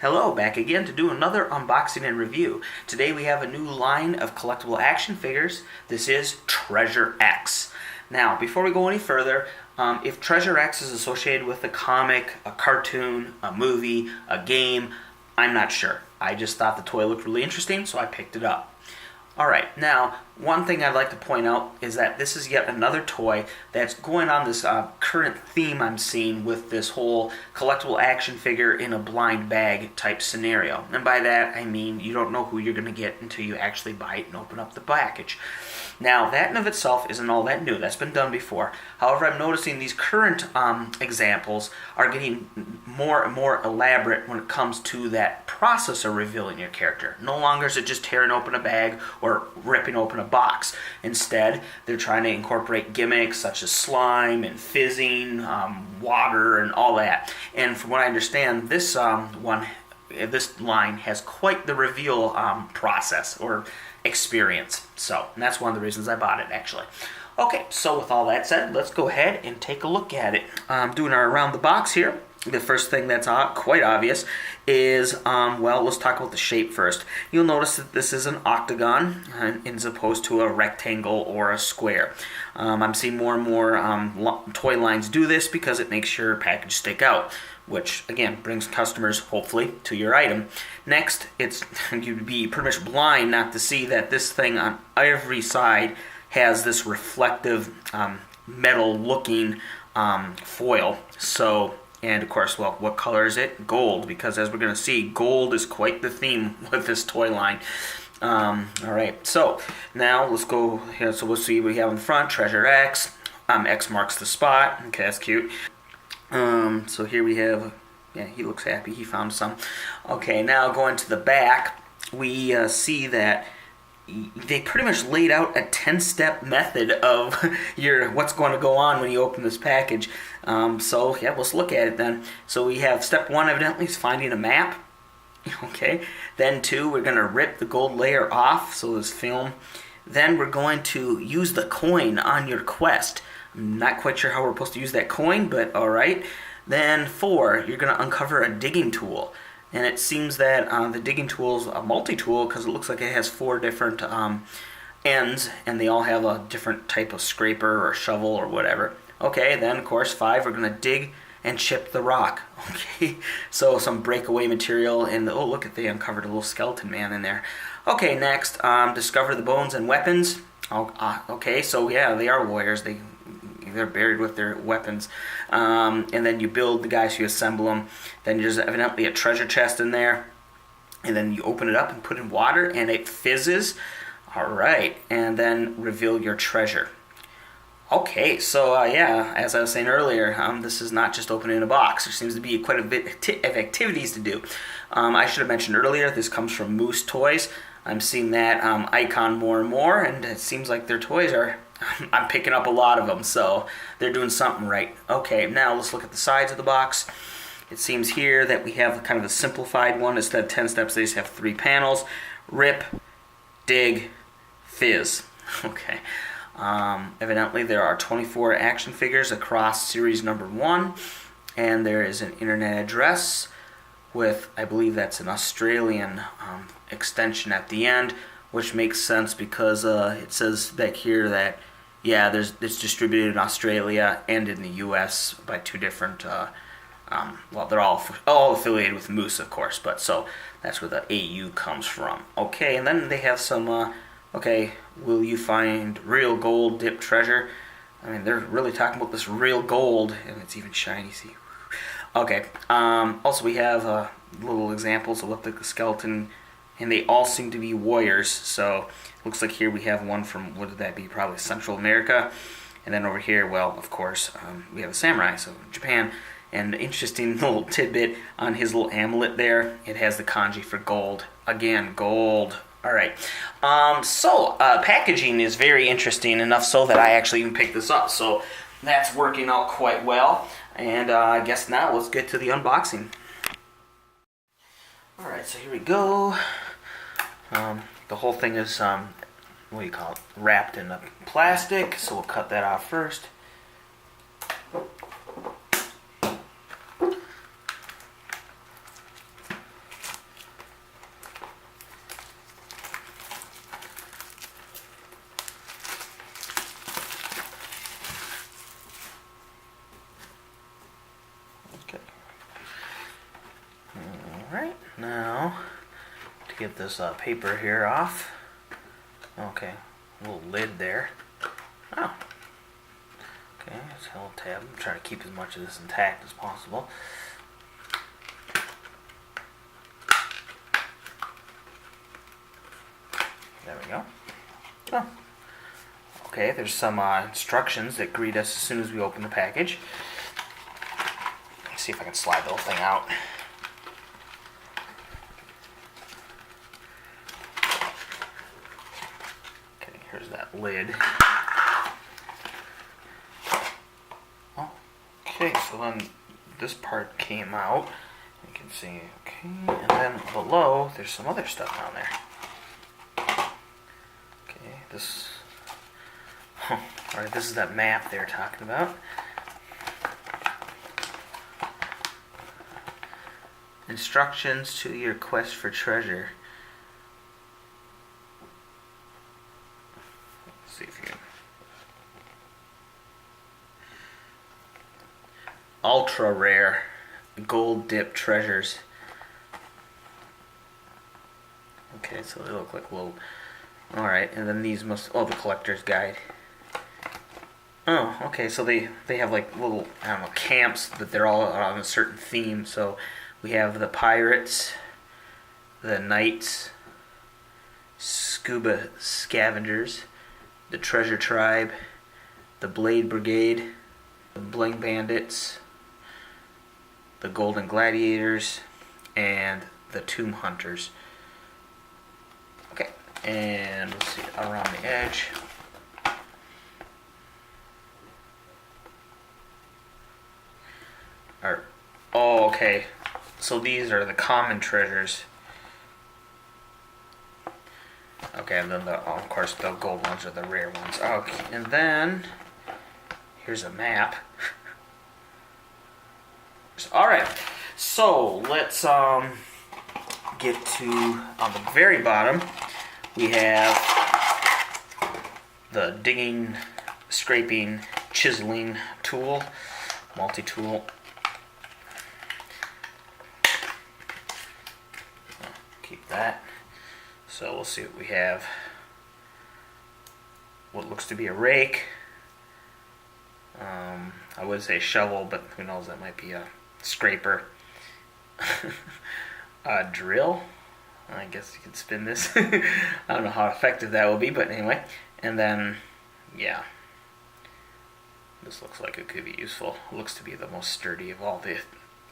Hello, back again to do another unboxing and review. Today we have a new line of collectible action figures. This is Treasure X. Now, before we go any further, if Treasure X is associated with a comic, a cartoon, a movie, a game, I'm not sure. I just thought the toy looked really interesting, so I picked it up. Alright, now, one thing I'd like to point out is that this is yet another toy that's going on this current theme I'm seeing with this whole collectible action figure in a blind bag type scenario. And by that, I mean you don't know who you're going to get until you actually buy it and open up the package. Now, that in of itself isn't all that new. That's been done before. However, I'm noticing these current examples are getting more and more elaborate when it comes to that process of revealing your character. No longer is it just tearing open a bag or ripping open a box. Instead, they're trying to incorporate gimmicks such as slime and fizzing, water, and all that. And from what I understand, this line has quite the reveal process or experience. So, and that's one of the reasons I bought it, actually. Okay, so with all that said, let's go ahead and take a look at it. Doing our around the box here. The first thing that's quite obvious is, well, let's talk about the shape first. You'll notice that this is an octagon as opposed to a rectangle or a square. I'm seeing more and more toy lines do this because it makes your package stick out, which, again, brings customers, hopefully, to your item. Next, you'd be pretty much blind not to see that this thing on every side has this reflective metal-looking foil. So, and of course, well, what color is it? Gold, because as we're going to see, gold is quite the theme with this toy line. Alright, so now let's go here. So we'll see what we have in front. Treasure X. X marks the spot. Okay, that's cute. So here we have, yeah, he looks happy. He found some. Okay, now going to the back, we see that they pretty much laid out a 10-step method of what's going to go on when you open this package. So yeah, let's look at it then. So we have step 1, evidently, is finding a map. Okay. Then 2, we're going to rip the gold layer off, so this film. Then we're going to use the coin on your quest. I'm not quite sure how we're supposed to use that coin, but alright. Then 4, you're going to uncover a digging tool. And it seems that the digging tool is a multi-tool because it looks like it has 4 different ends, and they all have a different type of scraper or shovel or whatever. Okay, then of course 5, we're going to dig and chip the rock. Okay, so some breakaway material, and oh look, they uncovered a little skeleton man in there. Okay, next, discover the bones and weapons. Okay, so yeah, they are warriors. They're buried with their weapons. And then you build the guys, you assemble them. Then there's evidently a treasure chest in there. And then you open it up and put in water, and it fizzes. Alright, and then reveal your treasure. Okay, so yeah, as I was saying earlier, this is not just opening a box. There seems to be quite a bit of activities to do. I should have mentioned earlier, this comes from Moose Toys. I'm seeing that icon more and more, and it seems like their toys are... I'm picking up a lot of them, so they're doing something right. Okay, now let's look at the sides of the box. It seems here that we have kind of a simplified one. Instead of 10 steps, they just have 3 panels. Rip, dig, fizz. Okay. Evidently, there are 24 action figures across series number 1, and there is an internet address with, I believe that's an Australian extension at the end, which makes sense because it says back here that, yeah, it's distributed in Australia and in the U.S. by 2 different, well, they're all affiliated with Moose, of course, but so that's where the AU comes from. Okay, and then they have some, okay, will you find real gold dip treasure? I mean, they're really talking about this real gold, and it's even shiny, see? Okay, also we have little examples of what the skeleton, and they all seem to be warriors. So looks like here we have one from, what would that be, probably Central America. And then over here, well, of course, we have a samurai, so Japan. And interesting little tidbit on his little amulet there, it has the kanji for gold. Again, gold. Alright, so packaging is very interesting, enough so that I actually even picked this up. So that's working out quite well. And I guess now let's get to the unboxing. Alright, so here we go. The whole thing is, what do you call it, wrapped in plastic, so we'll cut that off first. Alright, now to get this paper here off. Okay, little lid there. Oh. Okay, it's a little tab. I'm trying to keep as much of this intact as possible. There we go. Oh. Okay, there's some instructions that greet us as soon as we open the package. Let's see if I can slide the whole thing out. Okay, here's that lid. Oh, okay, so then this part came out. You can see, okay, and then below there's some other stuff down there. Okay, this. Oh, alright, this is that map they were talking about. Instructions to your quest for treasure. Let's see if you can. Ultra rare gold dip treasures. Okay, so they look like little. Alright, and then these must. Oh, the collector's guide. Oh, okay, so they have like little, I don't know, camps, but they're all on a certain theme. So we have the pirates, the knights, scuba scavengers, the treasure tribe, the blade brigade, the bling bandits, the golden gladiators, and the tomb hunters. Okay, and let's see, around the edge. Oh, okay. So these are the common treasures. Okay, and then of course the gold ones are the rare ones. Okay, and then here's a map. All right. So let's get to on the very bottom. We have the digging, scraping, chiseling tool, multi-tool. Keep that. So we'll see what we have. What looks to be a rake. I would say shovel, but who knows, that might be a scraper. A drill. I guess you could spin this. I don't know how effective that will be, but anyway. And then, yeah. This looks like it could be useful. It looks to be the most sturdy of all the...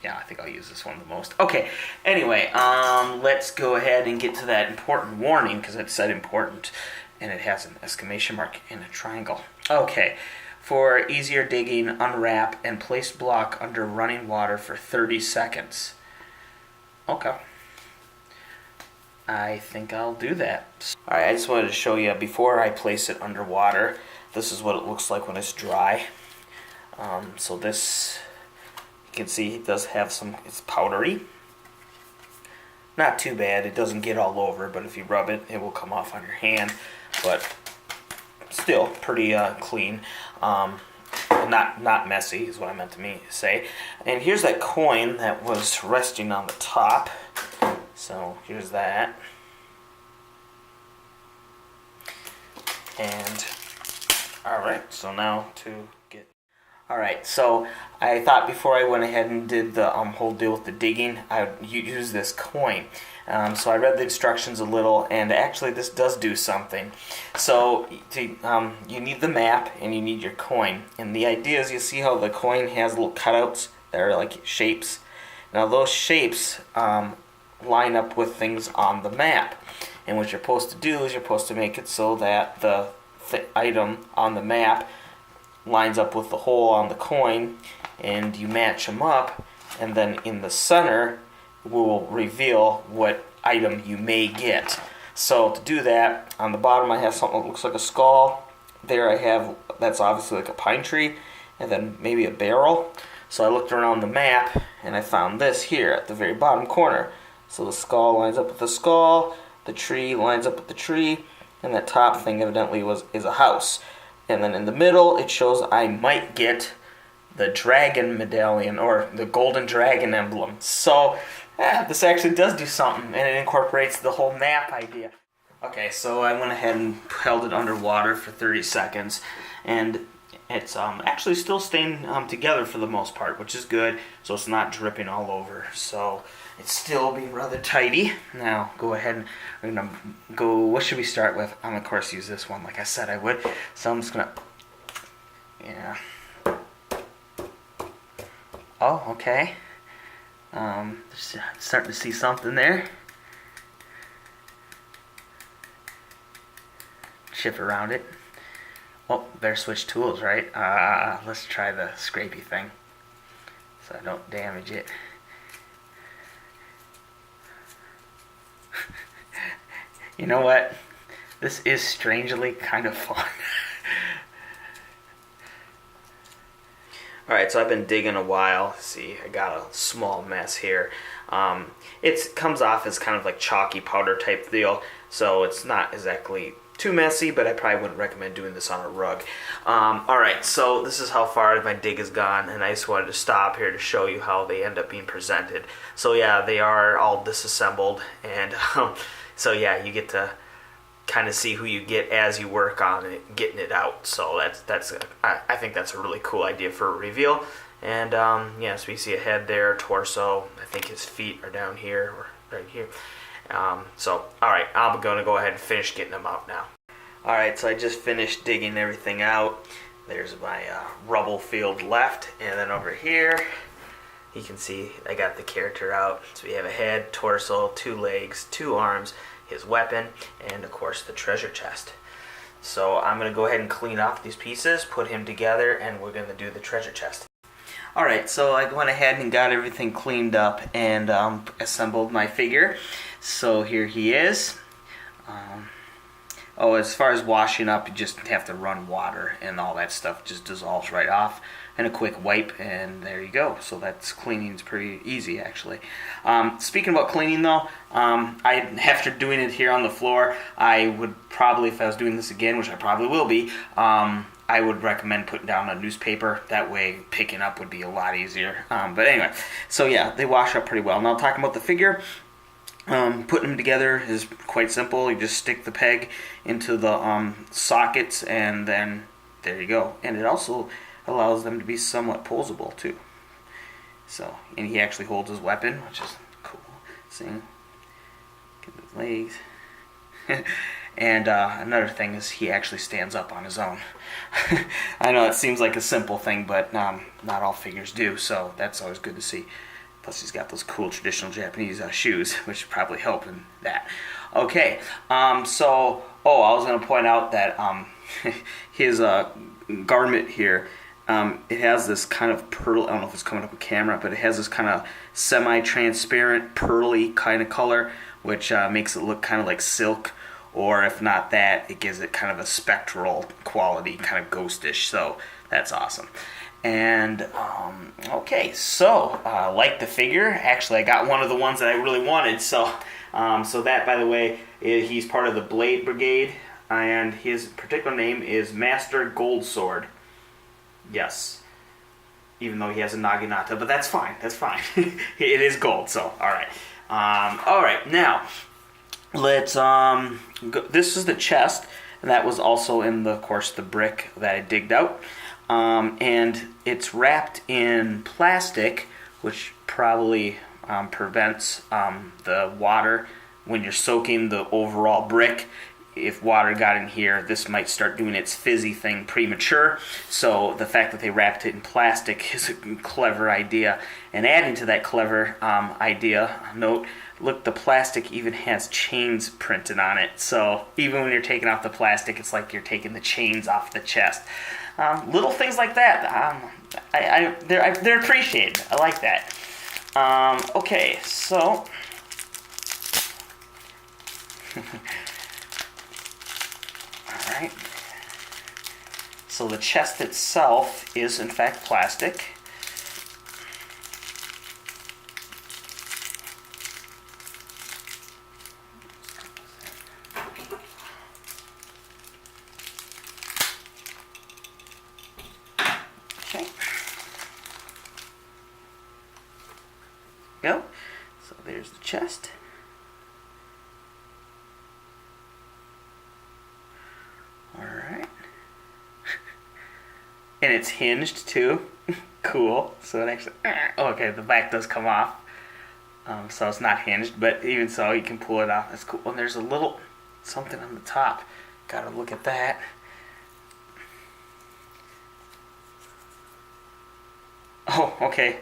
Yeah, I think I'll use this one the most. Okay, anyway, let's go ahead and get to that important warning, because it said important, and it has an exclamation mark and a triangle. Okay, for easier digging, unwrap and place block under running water for 30 seconds. Okay. I think I'll do that. Alright, I just wanted to show you, before I place it underwater, this is what it looks like when it's dry. So this... You can see it does have some, it's powdery. Not too bad, it doesn't get all over, but if you rub it, it will come off on your hand. But still pretty clean. Not messy is what I meant to say. And here's that coin that was resting on the top. So here's that. And alright, so now to get... Alright, so I thought before I went ahead and did the whole deal with the digging, I would use this coin. So I read the instructions a little, and actually this does do something. So you need the map and you need your coin. And the idea is, you see how the coin has little cutouts that are like shapes. Now those shapes line up with things on the map. And what you're supposed to do is you're supposed to make it so that the item on the map lines up with the hole on the coin, and you match them up, and then in the center will reveal what item you may get. So to do that, on the bottom I have something that looks like a skull. There I have, that's obviously like a pine tree, and then maybe a barrel. So I looked around the map and I found this here at the very bottom corner. So the skull lines up with the skull, the tree lines up with the tree, and that top thing evidently is a house. And then in the middle, it shows I might get the dragon medallion, or the golden dragon emblem. So Yeah, this actually does do something, and it incorporates the whole nap idea. Okay, so I went ahead and held it underwater for 30 seconds, and it's actually still staying together for the most part, which is good, so it's not dripping all over. So it's still being rather tidy. Now go ahead and we're gonna go. What should we start with? I'm of course use this one, like I said I would. So I'm just gonna, yeah. Oh, okay. Starting to see something there. Shift around it. Oh, better switch tools, right? Let's try the scrapey thing so I don't damage it. You know what? This is strangely kind of fun. Alright, so I've been digging a while. See, I got a small mess here. It comes off as kind of like chalky powder type deal, so it's not exactly too messy, but I probably wouldn't recommend doing this on a rug. Alright, so this is how far my dig has gone, and I just wanted to stop here to show you how they end up being presented. So yeah, they are all disassembled, and so yeah, you get to kind of see who you get as you work on it, getting it out. So I think that's a really cool idea for a reveal. And yeah, so we see a head there, torso. I think his feet are down here or right here. So all right, I'm gonna go ahead and finish getting them out now. All right, so I just finished digging everything out. There's my rubble field left, and then over here you can see I got the character out. So we have a head, torso, 2 legs, 2 arms, his weapon, and of course the treasure chest. So I'm going to go ahead and clean off these pieces, put him together, and we're going to do the treasure chest. Alright, so I went ahead and got everything cleaned up and assembled my figure. So here he is. As far as washing up, you just have to run water and all that stuff just dissolves right off. And a quick wipe, and there you go. So that's cleaning's pretty easy, actually. Speaking about cleaning, though, after doing it here on the floor, I would probably, if I was doing this again, which I probably will be, I would recommend putting down a newspaper. That way, picking up would be a lot easier. But anyway, so yeah, they wash up pretty well. Now, talking about the figure, putting them together is quite simple. You just stick the peg into the sockets, and then there you go. And it also allows them to be somewhat posable too. So, and he actually holds his weapon, which is cool. See, get his legs. And another thing is he actually stands up on his own. I know it seems like a simple thing, but not all figures do. So that's always good to see. Plus, he's got those cool traditional Japanese shoes, which probably help in that. Okay, I was going to point out that his garment here, it has this kind of pearl. I don't know if it's coming up with camera, but it has this kind of semi-transparent, pearly kind of color, which makes it look kind of like silk. Or if not that, it gives it kind of a spectral quality, kind of ghostish. So that's awesome. And okay, so like the figure, actually I got one of the ones that I really wanted. So that, by the way, he's part of the Blade Brigade, and his particular name is Master Goldsword. Yes, even though he has a Naginata, but that's fine. That's fine. It is gold. So all right, now let's go. This is the chest, and that was also in of course, the brick that I digged out. And it's wrapped in plastic, which probably prevents the water when you're soaking the overall brick. If water got in here, this might start doing its fizzy thing premature. So the fact that they wrapped it in plastic is a clever idea. And adding to that clever idea, note, look, the plastic even has chains printed on it. So even when you're taking off the plastic, it's like you're taking the chains off the chest. Little things like that, they're appreciated. I like that. Okay, so all right. So the chest itself is in fact plastic. Go. So there chest. Alright. And it's hinged too. Cool. So it actually... Okay, the back does come off. So it's not hinged, but even so, you can pull it off. That's cool. And there's a little something on the top. Gotta look at that. Oh, okay.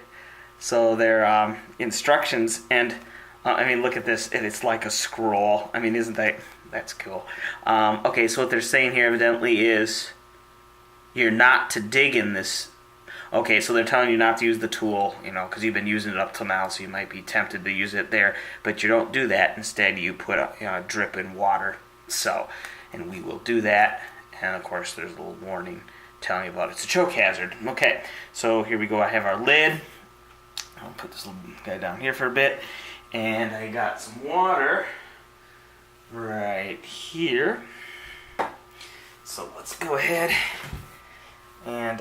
So they're instructions, and I mean, look at this. It's like a scroll. I mean, isn't that's cool? Okay, so what they're saying here evidently is you're not to dig in this. Okay, so they're telling you not to use the tool, because you've been using it up till now, so you might be tempted to use it there, but you don't do that. Instead, you put a drip in water. So, and we will do that. And of course, there's a little warning telling you about it's a choke hazard. Okay, so here we go. I have our lid. I'll put this little guy down here for a bit, and I got some water right here. So let's go ahead and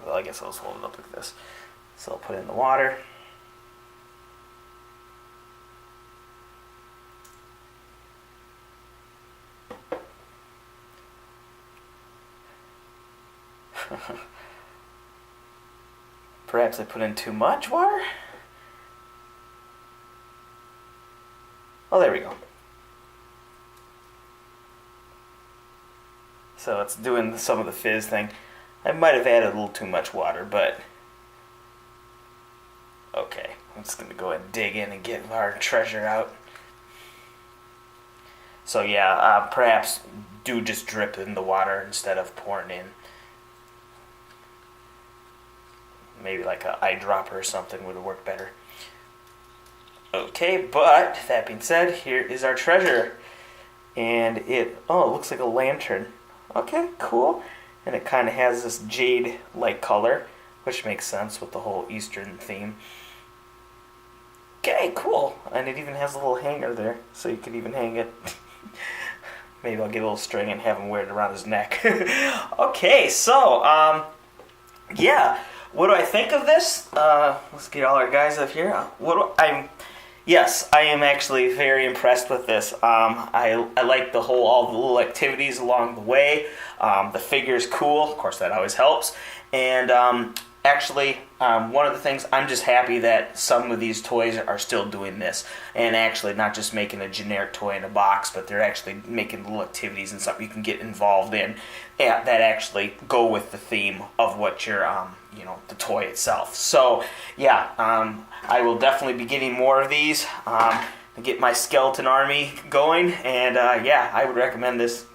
well, I guess I'll just hold it up like this. So I'll put in the water. Perhaps I put in too much water? Oh, there we go. So it's doing some of the fizz thing. I might have added a little too much water, but okay. I'm just going to go ahead and dig in and get our treasure out. So yeah, perhaps do just drip in the water instead of pouring in. Maybe like an eyedropper or something would work better. Okay, but that being said, here is our treasure. And it looks like a lantern. Okay, cool. And it kind of has this jade-like color, which makes sense with the whole Eastern theme. Okay, cool. And it even has a little hanger there, so you could even hang it. Maybe I'll get a little string and have him wear it around his neck. Okay, so, yeah. What do I think of this? Let's get all our guys up here. Yes, I am actually very impressed with this. I like all the little activities along the way. The figure's cool. Of course, that always helps. And actually, one of the things, I'm just happy that some of these toys are still doing this. And actually not just making a generic toy in a box, but they're actually making little activities and something you can get involved in that actually go with the theme of what you're, the toy itself. So, yeah, I will definitely be getting more of these to get my skeleton army going. And, yeah, I would recommend this